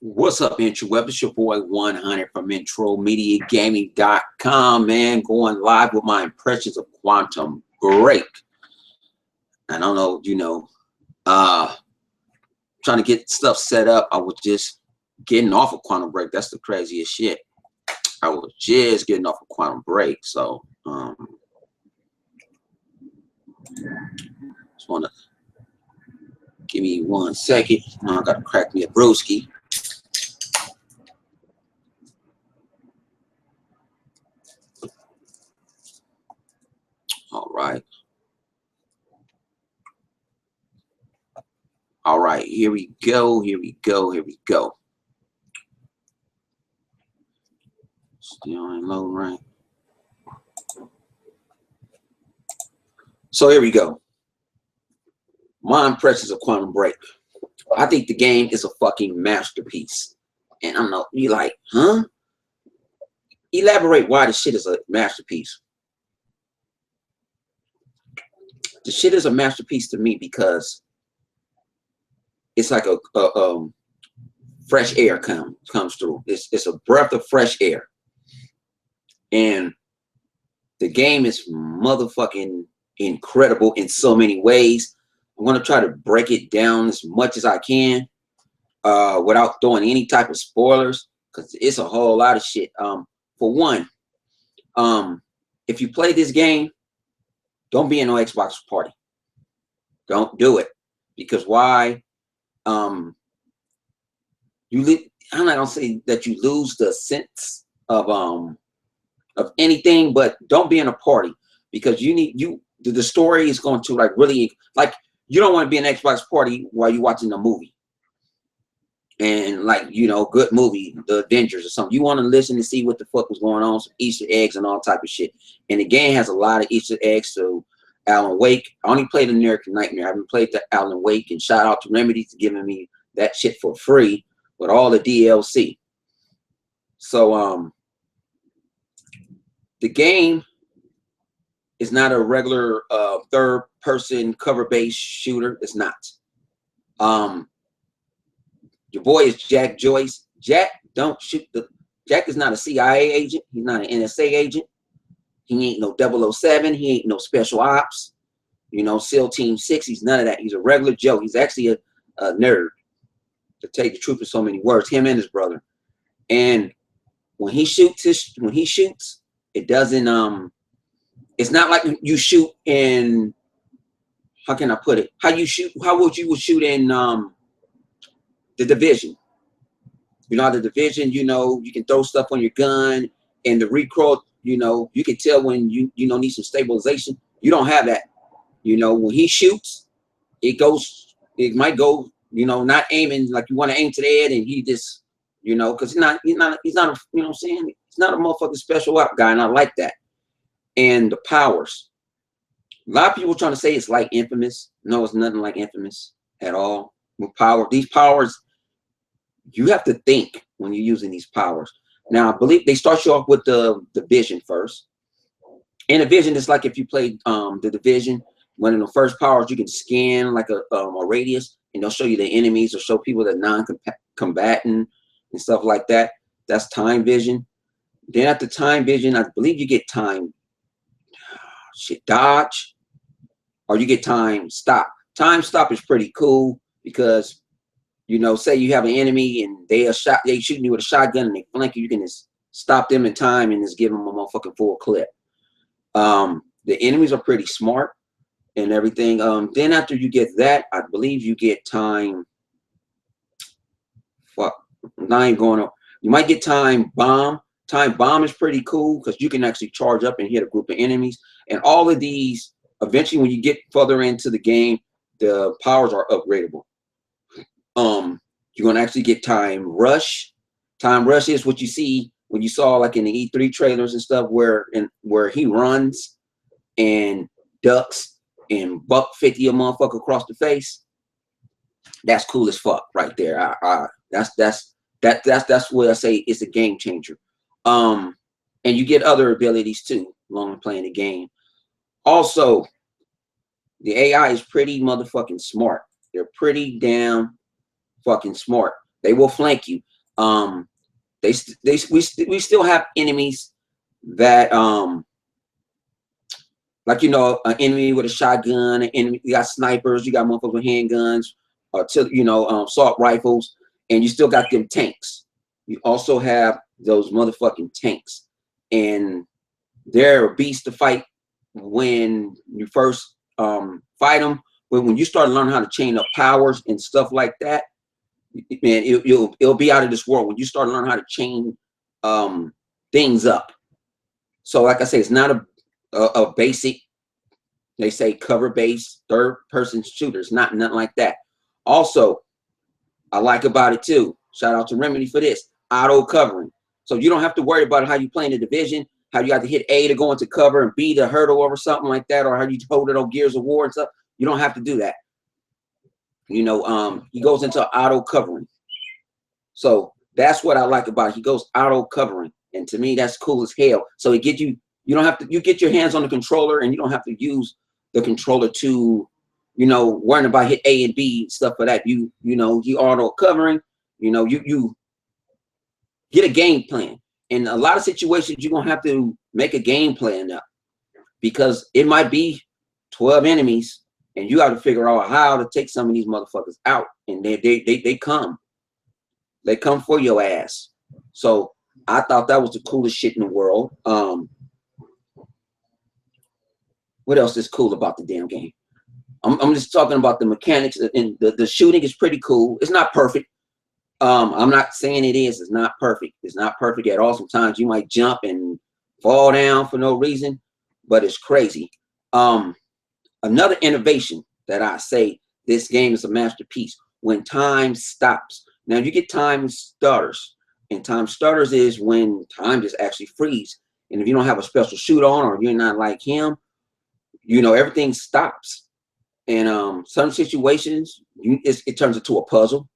What's up, Intro? It's your boy 100 from IntroMediaGaming.com, man. Going live with my impressions of Quantum Break. I don't know, trying to get stuff set up. I was just getting off of Quantum Break. That's the craziest shit. I was just getting off of Quantum Break. So, just want to give me 1 second. Now I got to crack me a brewski. All right. All right, here we go. Still ain't low, right? So here we go. My impressions of Quantum Break. I think the game is a fucking masterpiece. And I know you like, huh? Elaborate why the shit is a masterpiece. The shit is a masterpiece to me because it's like a fresh air comes through. It's a breath of fresh air. And the game is motherfucking incredible in so many ways. I'm going to try to break it down as much as I can without throwing any type of spoilers, because it's a whole lot of shit. For one, if you play this game, don't be in no Xbox party. Don't do it. Because why? I'm not gonna say that you lose the sense of anything, but don't be in a party, because the story is going to really you don't want to be in an Xbox party while you're watching a movie. And good movie, The Avengers or something. You want to listen to see what the fuck was going on, some Easter eggs and all type of shit. And the game has a lot of Easter eggs. So Alan Wake, I only played American Nightmare. I haven't played the Alan Wake, and shout out to Remedy for giving me that shit for free with all the DLC. So the game is not a regular third-person cover-based shooter. It's not. Your boy is Jack Joyce. Jack is not a CIA agent. He's not an NSA agent. He ain't no 007. He ain't no special ops. SEAL Team 6. He's none of that. He's a regular Joe. He's actually a nerd, to tell you the truth in so many words. Him and his brother. And when he shoots, it doesn't it's not like you shoot in, how can I put it? How would you shoot in The Division. The Division, you can throw stuff on your gun, and the recoil, you can tell when you need some stabilization. You don't have that. When he shoots, it might go, not aiming like you want to aim to the head, and he just, because he's not a, you know what I'm saying? He's not a motherfucking special op guy, and I like that. And the powers. A lot of people trying to say it's like Infamous. No, it's nothing like Infamous at all. With these powers, you have to think when you're using these powers. Now, I believe they start you off with the vision first. And the vision is like if you played the Division, one of the first powers, you can scan like a radius, and they'll show you the enemies or show people that non-combatant and stuff like that. That's time vision. Then after time vision, I believe you get time dodge, or you get time stop. Time stop is pretty cool because, say you have an enemy and they shooting you with a shotgun and they flank you, you can just stop them in time and just give them a motherfucking full clip. The enemies are pretty smart and everything. Then after you get that, I believe you get time. Fuck, I ain't going on. You might get time bomb. Time bomb is pretty cool because you can actually charge up and hit a group of enemies. And all of these, eventually, when you get further into the game, the powers are upgradable. You're gonna actually get time rush. Time rush is what you see when you saw like in the E3 trailers and stuff, where he runs and ducks and buck 50 a motherfucker across the face. That's cool as fuck right there. That's what I say is a game changer. And you get other abilities too along with playing the game. Also, the AI is pretty motherfucking smart. They're pretty damn fucking smart. They will flank you. We still have enemies that like, you know, an enemy with a shotgun, an enemy, you got snipers, you got motherfuckers with handguns, or you know, assault rifles, and you still got them tanks. You also have those motherfucking tanks, and they're a beast to fight when you first fight them. But when you start learning how to chain up powers and stuff like that, man, it'll be out of this world when you start learning how to chain things up. So like I say, it's not a basic, they say, cover based third person shooter. It's not nothing like that. Also, I like about it too, shout out to Remedy for this, auto covering. So you don't have to worry about how you play in the division, how you got to hit A to go into cover and B to hurdle over something like that, or how you hold it on Gears of War and stuff. You don't have to do that. You know, he goes into auto covering. So that's what I like about it. He goes auto covering, and to me that's cool as hell. So it gets you, you don't have to, you get your hands on the controller and you don't have to use the controller to, you know, worrying about hit A and B, stuff for that. You know, you auto covering, you know, you get a game plan. In a lot of situations, you're gonna have to make a game plan up because it might be 12 enemies and you have to figure out how to take some of these motherfuckers out. And they come. They come for your ass. So I thought that was the coolest shit in the world. What else is cool about the damn game? I'm just talking about the mechanics, and the shooting is pretty cool. It's not perfect. I'm not saying it is. It's not perfect. It's not perfect at all. Sometimes you might jump and fall down for no reason, but it's crazy. Another innovation that I say this game is a masterpiece when time stops. Now you get time starters, and time starters is when time just actually freeze. And if you don't have a special suit on or you're not like him, you know, everything stops. And some situations, it turns into a puzzle.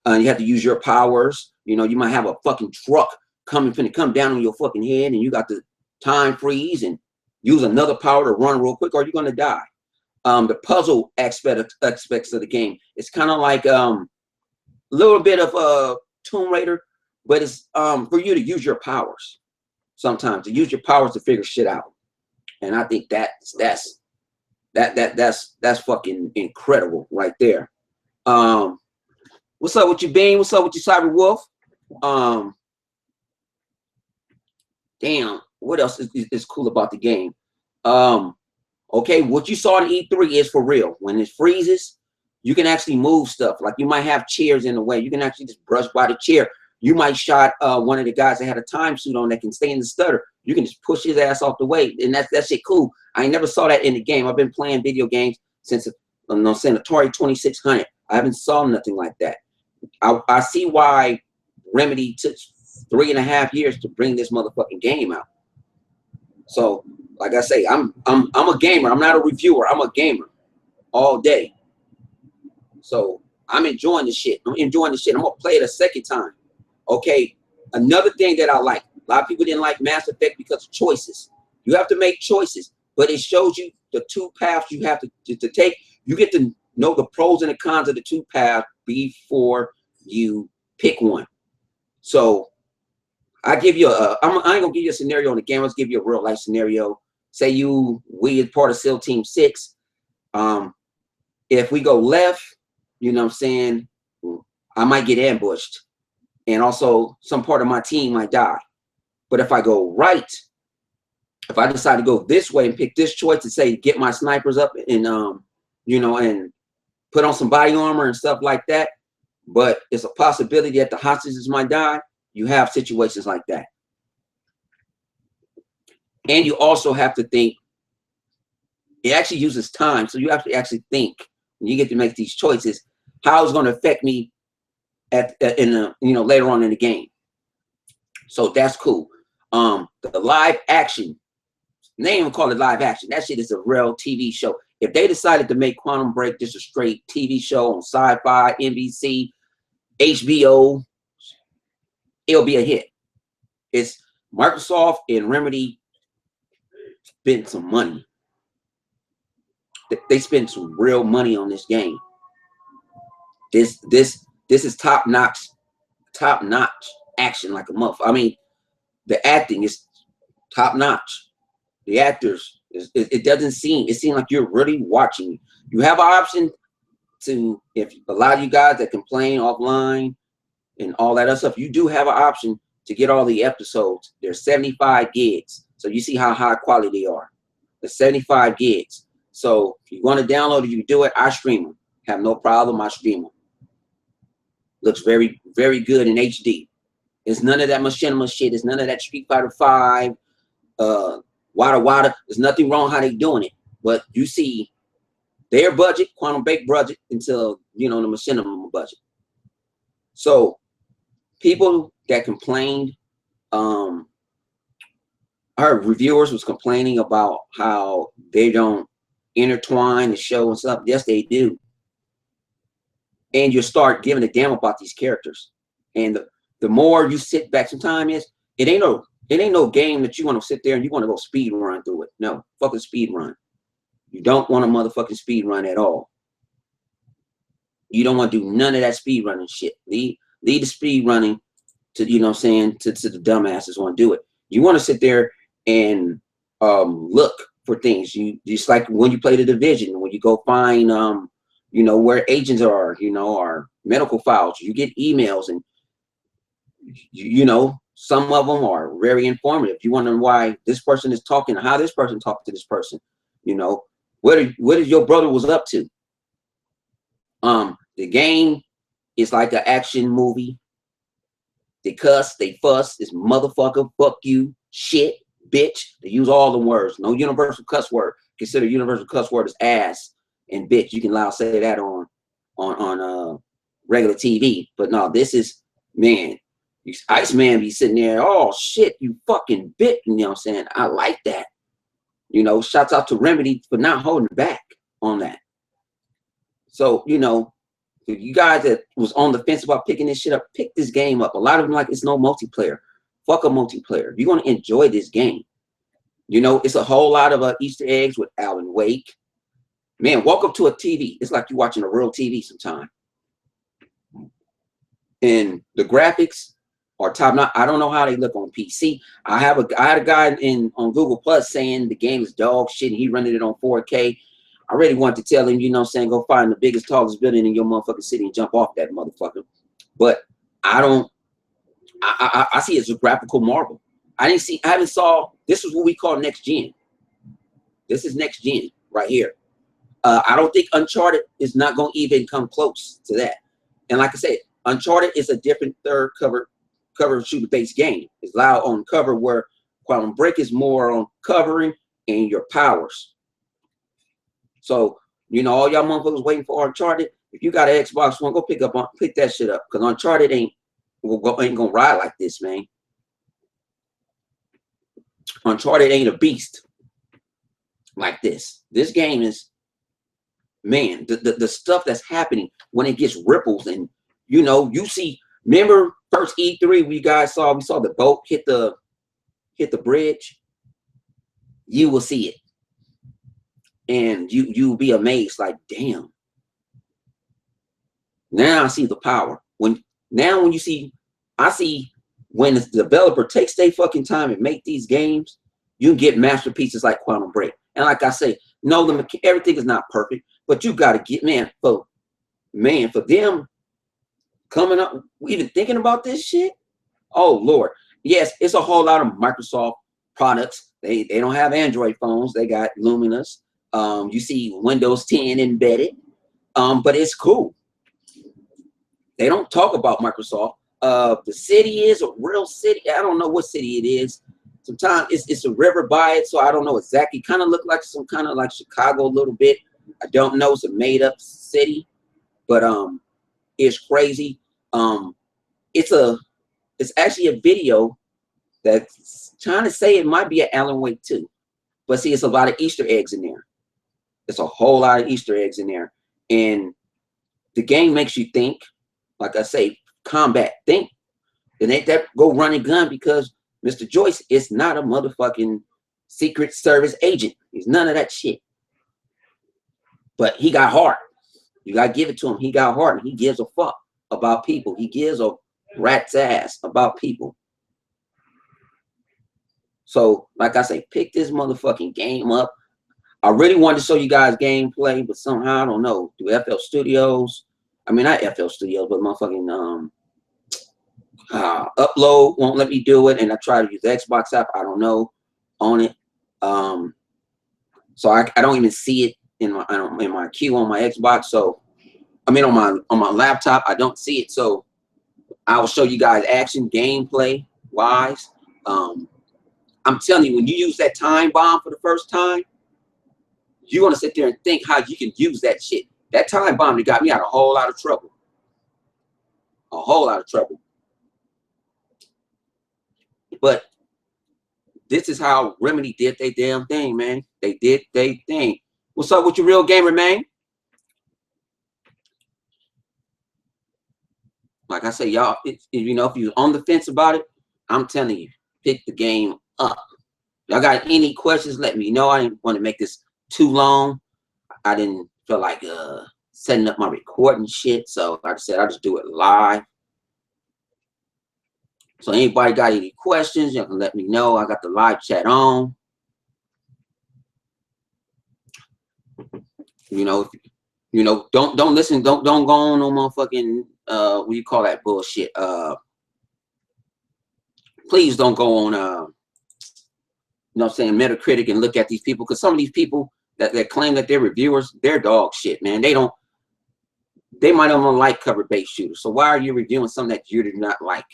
You have to use your powers. You know, you might have a fucking truck finna come down on your fucking head, and you got the time freeze and use another power to run real quick, or you're gonna die. The puzzle aspects of the game, it's kind of like a little bit of Tomb Raider, but it's for you to use your powers sometimes, to use your powers to figure shit out. And I think that's fucking incredible right there. What's up with you, Bean? What's up with you, Cyber Wolf? Damn, what else is cool about the game? Okay, what you saw in E3 is for real. When it freezes, you can actually move stuff. Like you might have chairs in the way. You can actually just brush by the chair. You might shot one of the guys that had a time suit on that can stay in the stutter. You can just push his ass off the way, and that shit cool. I never saw that in the game. I've been playing video games since Atari 2600. I haven't saw nothing like that. I see why Remedy took 3.5 years to bring this motherfucking game out. So, like I say, I'm a gamer. I'm not a reviewer. I'm a gamer all day. So I'm enjoying the shit. I'm enjoying the shit. I'm gonna play it a second time. Okay. Another thing that I like. A lot of people didn't like Mass Effect because of choices. You have to make choices, but it shows you the two paths you have to take. You get to know the pros and the cons of the two paths before you pick one. So I give you I ain't gonna give you a scenario in the game. Let's give you a real life scenario. Say we as part of SEAL Team 6. If we go left, you know what I'm saying, I might get ambushed, and also some part of my team might die. But if I go right, if I decide to go this way and pick this choice to say get my snipers up and you know, and put on some body armor and stuff like that, but it's a possibility that the hostages might die. You have situations like that. And you also have to think, it actually uses time. So you have to actually think when you get to make these choices, how it's going to affect me you know, later on in the game. So that's cool. The live action, they even call it live action. That shit is a real TV show. If they decided to make Quantum Break just a straight TV show on Sci-Fi, NBC, HBO, it'll be a hit. It's Microsoft and Remedy spent some money. They spent some real money on this game. This is top notch top notch action like a motherfucker. I mean, the acting is top notch. The actors, it doesn't seem, it seems like you're really watching. You have an option to, if a lot of you guys that complain offline and all that other stuff, you do have an option to get all the episodes. They're 75 gigs. So you see how high quality they are. The 75 gigs. So if you want to download it, you can do it. I stream them. Have no problem. I stream them. Looks very, very good in HD. It's none of that machinima shit. It's none of that Street Fighter 5, Wada. There's nothing wrong how they doing it. But you see their budget, Quantum Break budget, until, you know, the machinima budget. So people that complained, our reviewers was complaining about how they don't intertwine the show and stuff. Yes, they do. And you start giving a damn about these characters. And the more you sit back, sometimes it ain't no game that you want to sit there and you want to go speed run through it. No, fucking speed run. You don't want a motherfucking speed run at all. You don't want to do none of that speed running shit. Leave the speed running to, you know what I'm saying, to the dumbasses want to do it. You want to sit there and look for things. You just like when you play The Division, when you go find you know, where agents are, you know, or medical files, you get emails, and you know, some of them are very informative. You wonder why this person is talking, how this person talked to this person, you know, what is your brother was up to. The game is like an action movie. They cuss, they fuss, this motherfucker, fuck you, shit, bitch. They use all the words. No universal cuss word. Consider universal cuss word as ass and bitch. You can allow say that on regular TV. But no, this is, man, Iceman be sitting there, oh shit, you fucking bit. You know what I'm saying? I like that. You know, shouts out to Remedy for not holding back on that. So, you know, you guys that was on the fence about picking this shit up, pick this game up. A lot of them like, it's no multiplayer. Fuck a multiplayer. You're going to enjoy this game. You know, it's a whole lot of Easter eggs with Alan Wake. Man, walk up to a TV. It's like you're watching a real TV sometime. And the graphics are top notch. I don't know how they look on PC. I had a guy on Google Plus saying the game is dog shit, and he running it on 4K. I really want to tell him, you know what I'm saying, go find the biggest, tallest building in your motherfucking city and jump off that motherfucker. But I don't, I see it as a graphical marvel. I haven't saw, this is what we call next gen. This is next gen right here. I don't think Uncharted is not going to even come close to that. And like I said, Uncharted is a different third cover shooter based game. It's loud on cover, where Quantum Break is more on covering and your powers. So, you know, all y'all motherfuckers waiting for Uncharted, if you got an Xbox One, go pick that shit up, because Uncharted ain't gonna ride like this, man. Uncharted ain't a beast like this. This game is, man, the stuff that's happening when it gets ripples, and you know, you see, remember first E3 we saw the boat hit the bridge. You will see it. And you'll be amazed, like, damn. Now I see the power. When you see, I see when the developer takes their fucking time and make these games, you get masterpieces like Quantum Break. And like I say, no, everything is not perfect, but you got to get, man, for them coming up, even thinking about this shit. Oh Lord, yes, it's a whole lot of Microsoft products. They don't have Android phones. They got Luminous. You see Windows 10 embedded, but it's cool. They don't talk about Microsoft. The city is a real city. I don't know what city it is. Sometimes it's a river by it, so I don't know exactly. Kind of look like some kind of like Chicago a little bit. I don't know. It's a made up city, but it's crazy. It's actually a video that's trying to say it might be an Alan Wake 2, but see, it's a lot of Easter eggs in there. It's a whole lot of Easter eggs in there, and the game makes you think. Like I say, combat, think. It ain't that go run and gun, because Mr. Joyce is not a motherfucking Secret Service agent. He's none of that shit. But he got heart. You gotta give it to him. He got heart, and he gives a fuck about people. He gives a rat's ass about people. So, like I say, pick this motherfucking game up. I really wanted to show you guys gameplay, but somehow I don't know. Do FL Studios? I mean, not FL Studios, but motherfucking Upload won't let me do it, and I try to use the Xbox app. I don't know on it. So I don't even see it in my queue on my Xbox. So I mean on my laptop, I don't see it. So I will show you guys action gameplay wise. I'm telling you, when you use that time bomb for the first time, you're gonna sit there and think how you can use that shit. That time bomb that got me out of a whole lot of trouble. A whole lot of trouble. But this is how Remedy did their damn thing, man. They did their thing. What's up with your real gamer, man? Like I say, y'all, you know, if you're on the fence about it, I'm telling you, pick the game up. Y'all got any questions, let me know. I didn't want to make this too long. I didn't feel like setting up my recording shit. So like I said, I'll just do it live. So anybody got any questions, you can let me know. I got the live chat on. You know, don't listen, don't go on no motherfucking what you call that bullshit. Please don't go on you know what I'm saying, Metacritic and look at these people, because some of these people that claim that they're reviewers, they're dog shit, man. They might not like cover-based shooters. So why are you reviewing something that you do not like?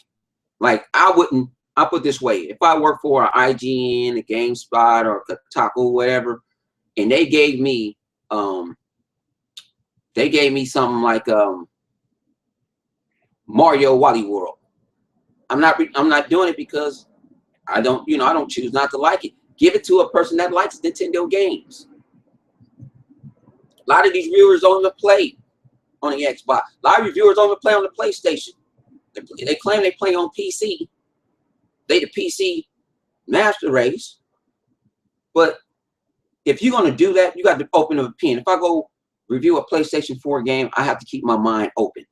Like, I'll put it this way. If I work for an IGN, a GameSpot, or Kotaku, whatever, and they gave me something like Mario Wally World, I'm not doing it because I don't choose not to like it. Give it to a person that likes Nintendo games. A lot of these viewers don't even play on the Xbox. A lot of reviewers don't even play on the PlayStation. They claim they play on PC. They the PC master race. But if you're gonna do that, you got to open up a pen. If I go review a PlayStation 4 game, I have to keep my mind open.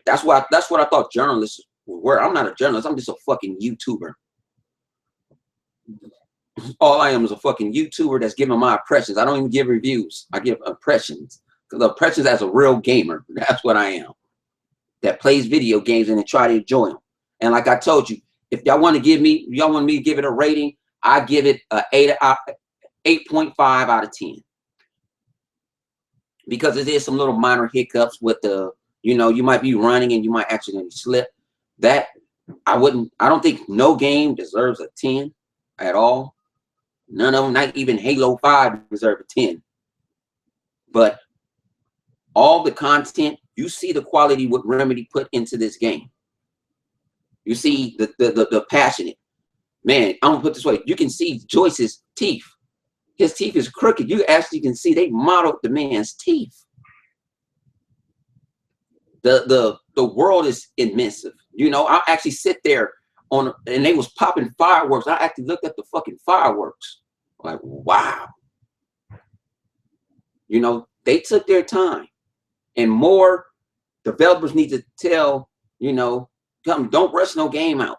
That's what I thought journalists were. I'm not a journalist. I'm just a fucking YouTuber. All I am is a fucking YouTuber that's giving my impressions. I don't even give reviews. I give impressions. Because impressions as a real gamer. That's what I am. That plays video games and then try to enjoy them. And like I told you, if y'all want me to give it a rating, I give it a 8.5 out of 10. Because it is some little minor hiccups with the, you know, you might be running and you might accidentally slip. That I don't think no game deserves a 10 at all. None of them, not even Halo 5, deserve a 10. But all the content, you see the quality what Remedy put into this game. You see the passionate. Man, I'm gonna put it this way. You can see Joyce's teeth. His teeth is crooked. You actually can see they modeled the man's teeth. The world is immense. You know, I actually sit there and they was popping fireworks. I actually looked at the fucking fireworks. Like, wow. You know, they took their time. And more developers need to tell, you know, don't rush no game out.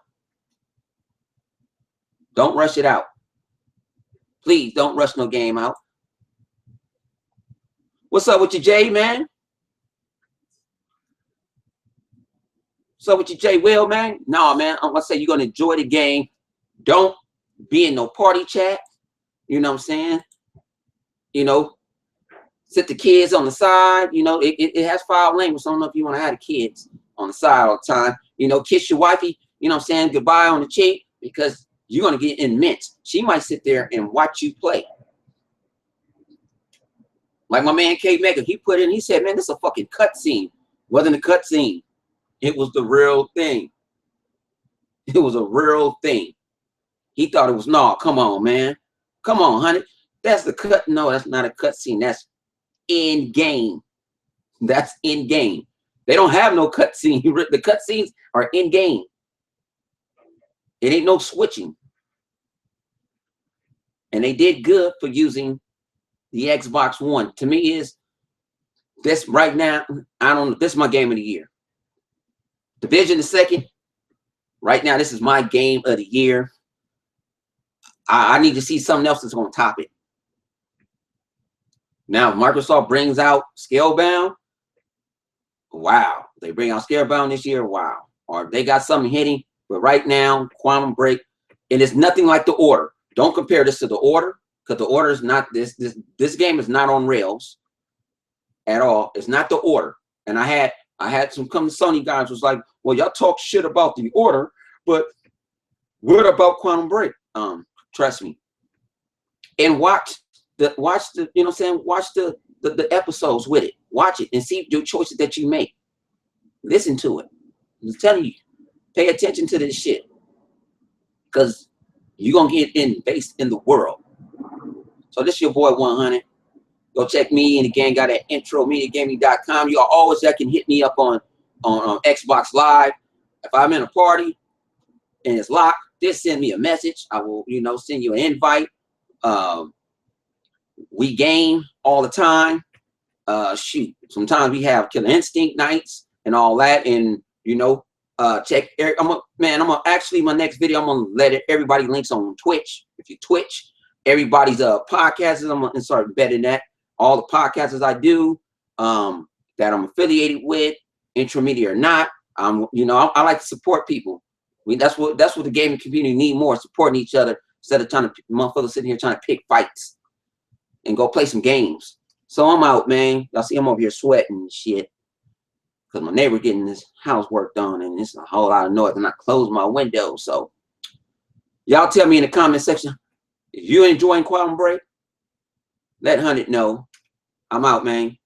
Don't rush it out. Please don't rush no game out. What's up with you, Jay, man? What's up with you, Jay Will, man? No, man, I'm gonna say you're gonna enjoy the game. Don't be in no party chat. You know what I'm saying? You know, sit the kids on the side. You know, it has foul language. So I don't know if you want to have the kids on the side all the time. You know, kiss your wifey, you know what I'm saying, goodbye on the cheek, because you're going to get immense. She might sit there and watch you play. Like my man K Mega, he put in, he said, man, this is a fucking cutscene. Wasn't a cutscene. It was the real thing. It was a real thing. He thought it was, no, come on, man. Come on, honey. That's the cut. No, that's not a cutscene. That's in game. That's in game. They don't have no cutscene. The cutscenes are in game. It ain't no switching. And they did good for using the Xbox One. To me, is this right now, I don't know. This is my game of the year. Division is second. Right now, this is my game of the year. I need to see something else that's going to top it. Now, if Microsoft brings out Scalebound, wow. They bring out Scalebound this year, wow. Or if they got something hitting, but right now, Quantum Break, and it's nothing like The Order. Don't compare this to The Order, because The Order is not this game is not on rails at all. It's not The Order. And I had some Sony guys was like, well, y'all talk shit about The Order, but what about Quantum Break? Trust me. And watch the you know what I'm saying, watch the episodes with it. Watch it and see the choices that you make. Listen to it. I'm telling you, pay attention to this shit. Because you're gonna get based in the world. So this is your boy 100. Go check me and the gang got at intromediagaming.com. You always can hit me up on Xbox Live. If I'm in a party and it's locked, just send me a message. I will, you know, send you an invite. We game all the time. Shoot, sometimes we have Killer Instinct nights and all that. And you know, check. Actually, my next video, I'm gonna let everybody links on Twitch. If you Twitch, everybody's podcasts. I'm gonna start embedding that. All the podcasts I do, that I'm affiliated with, Intromedia or not. You know, I like to support people. I mean, that's what the gaming community need more, supporting each other instead of trying to motherfuckers sitting here trying to pick fights and go play some games. So I'm out, man. Y'all see I'm over here sweating and shit because my neighbor getting his house work done and it's a whole lot of noise and I closed my window. So y'all tell me in the comment section if you enjoying Quantum Break. Let 100 know. I'm out, man.